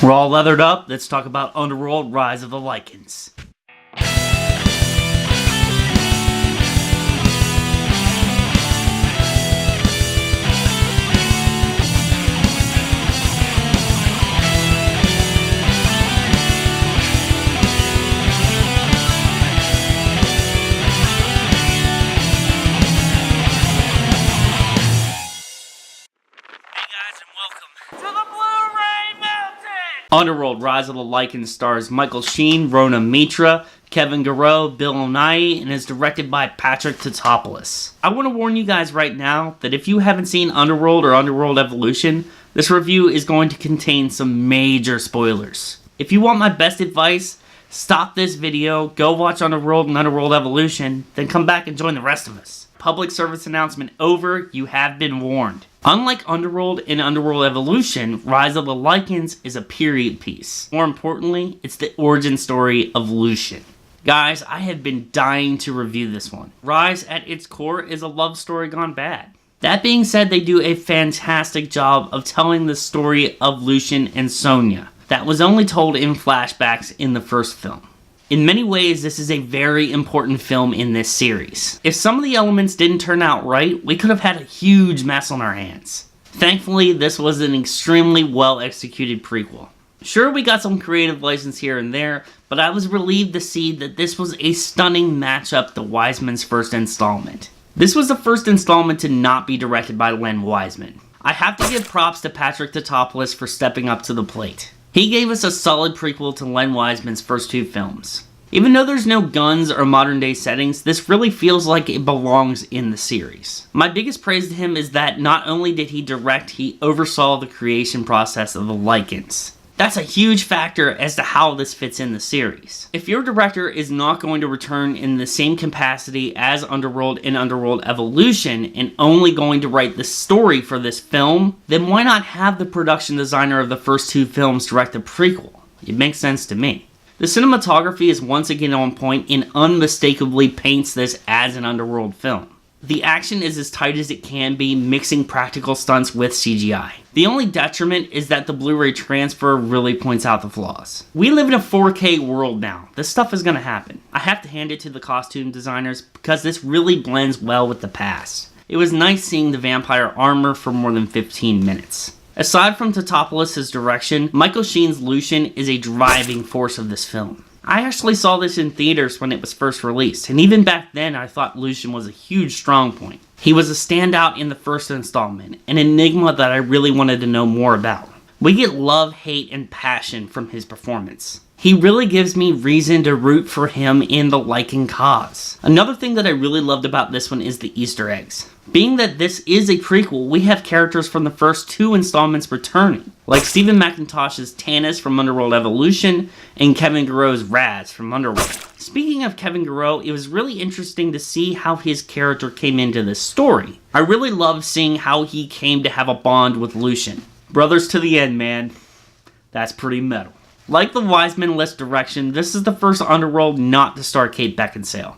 We're all leathered up, let's talk about Underworld, Rise of the Lycans. Underworld, Rise of the Lycans stars Michael Sheen, Rona Mitra, Kevin Garreau, Bill O'Neill, and is directed by Patrick Tatopoulos. I want to warn you guys right now that if you haven't seen Underworld or Underworld Evolution, this review is going to contain some major spoilers. If you want my best advice, stop this video, go watch Underworld and Underworld Evolution, then come back and join the rest of us. Public service announcement over, you have been warned. Unlike Underworld and Underworld Evolution, Rise of the Lycans is a period piece. More importantly, it's the origin story of Lucian. Guys, I have been dying to review this one. Rise at its core is a love story gone bad. That being said, they do a fantastic job of telling the story of Lucian and Sonya that was only told in flashbacks in the first film. In many ways, this is a very important film in this series. If some of the elements didn't turn out right, we could have had a huge mess on our hands. Thankfully, this was an extremely well executed prequel. Sure, we got some creative license here and there, but I was relieved to see that this was a stunning matchup to Wiseman's first installment. This was the first installment to not be directed by Len Wiseman. I have to give props to Patrick Tatopoulos for stepping up to the plate. He gave us a solid prequel to Len Wiseman's first two films. Even though there's no guns or modern day settings, this really feels like it belongs in the series. My biggest praise to him is that not only did he direct, he oversaw the creation process of the Lycans. That's a huge factor as to how this fits in the series. If your director is not going to return in the same capacity as Underworld and Underworld Evolution and only going to write the story for this film, then why not have the production designer of the first two films direct the prequel? It makes sense to me. The cinematography is once again on point and unmistakably paints this as an Underworld film. The action is as tight as it can be, mixing practical stunts with CGI. The only detriment is that the Blu-ray transfer really points out the flaws. We live in a 4K world now. This stuff is going to happen. I have to hand it to the costume designers because this really blends well with the past. It was nice seeing the vampire armor for more than 15 minutes. Aside from Tatopoulos' direction, Michael Sheen's Lucian is a driving force of this film. I actually saw this in theaters when it was first released, and even back then I thought Lucian was a huge strong point. He was a standout in the first installment, an enigma that I really wanted to know more about. We get love, hate, and passion from his performance. He really gives me reason to root for him in the Lycan cause. Another thing that I really loved about this one is the Easter eggs. Being that this is a prequel, we have characters from the first two installments returning, like Stephen McIntosh's Tanis from Underworld Evolution and Kevin Garreau's Raz from Underworld. Speaking of Kevin Garreau, it was really interesting to see how his character came into this story. I really loved seeing how he came to have a bond with Lucian. Brothers to the end, man. That's pretty metal. Like the Wiseman-less direction, this is the first Underworld not to star Kate Beckinsale.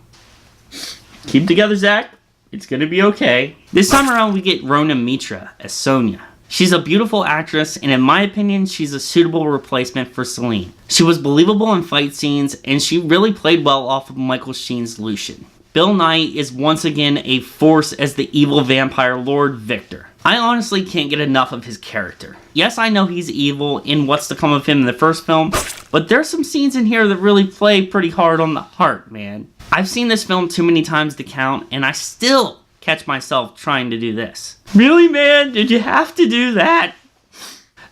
Keep together, Zach. It's gonna be okay. This time around, we get Rona Mitra as Sonya. She's a beautiful actress, and in my opinion, she's a suitable replacement for Celine. She was believable in fight scenes, and she really played well off of Michael Sheen's Lucian. Bill Nye is once again a force as the evil vampire lord Victor. I honestly can't get enough of his character. Yes, I know he's evil in What's to Come of Him in the first film, but there's some scenes in here that really play pretty hard on the heart, man. I've seen this film too many times to count, and I still catch myself trying to do this. Really, man? Did you have to do that?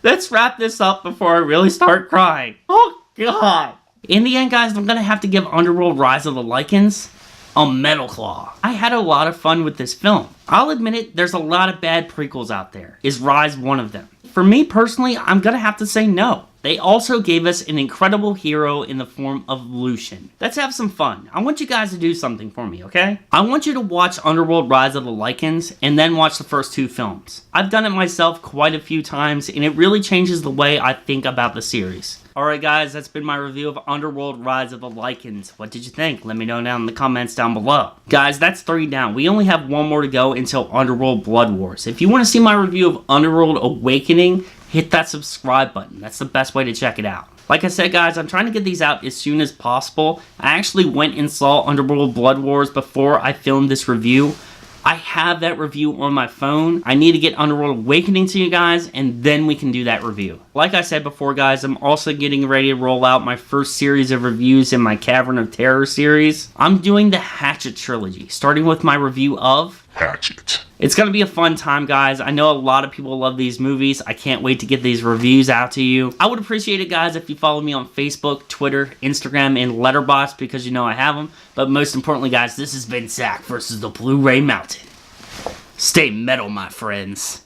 Let's wrap this up before I really start crying. Oh, God. In the end, guys, I'm gonna have to give Underworld Rise of the Lycans a metal claw. I had a lot of fun with this film. I'll admit it, there's a lot of bad prequels out there. Is Rise one of them? For me personally, I'm gonna have to say no. They also gave us an incredible hero in the form of Lucian. Let's have some fun. I want you guys to do something for me, okay? I want you to watch Underworld Rise of the Lycans and then watch the first two films. I've done it myself quite a few times and it really changes the way I think about the series. Alright guys, that's been my review of Underworld Rise of the Lycans. What did you think? Let me know down in the comments down below. Guys, that's 3 down. We only have 1 more to go until Underworld Blood Wars. If you want to see my review of Underworld Awakening, hit that subscribe button. That's the best way to check it out. Like I said, guys, I'm trying to get these out as soon as possible. I actually went and saw Underworld Blood Wars before I filmed this review. I have that review on my phone. I need to get Underworld Awakening to you guys, and then we can do that review. Like I said before, guys, I'm also getting ready to roll out my first series of reviews in my Cavern of Terror series. I'm doing the Hatchet trilogy, starting with my review of Hatchet. It's going to be a fun time, guys. I know a lot of people love these movies. I can't wait to get these reviews out to you. I would appreciate it, guys, if you follow me on Facebook, Twitter, Instagram, and LetterBoxd, because you know I have them. But most importantly, guys, this has been Zack versus the Blu-ray Mountain. Stay metal, my friends.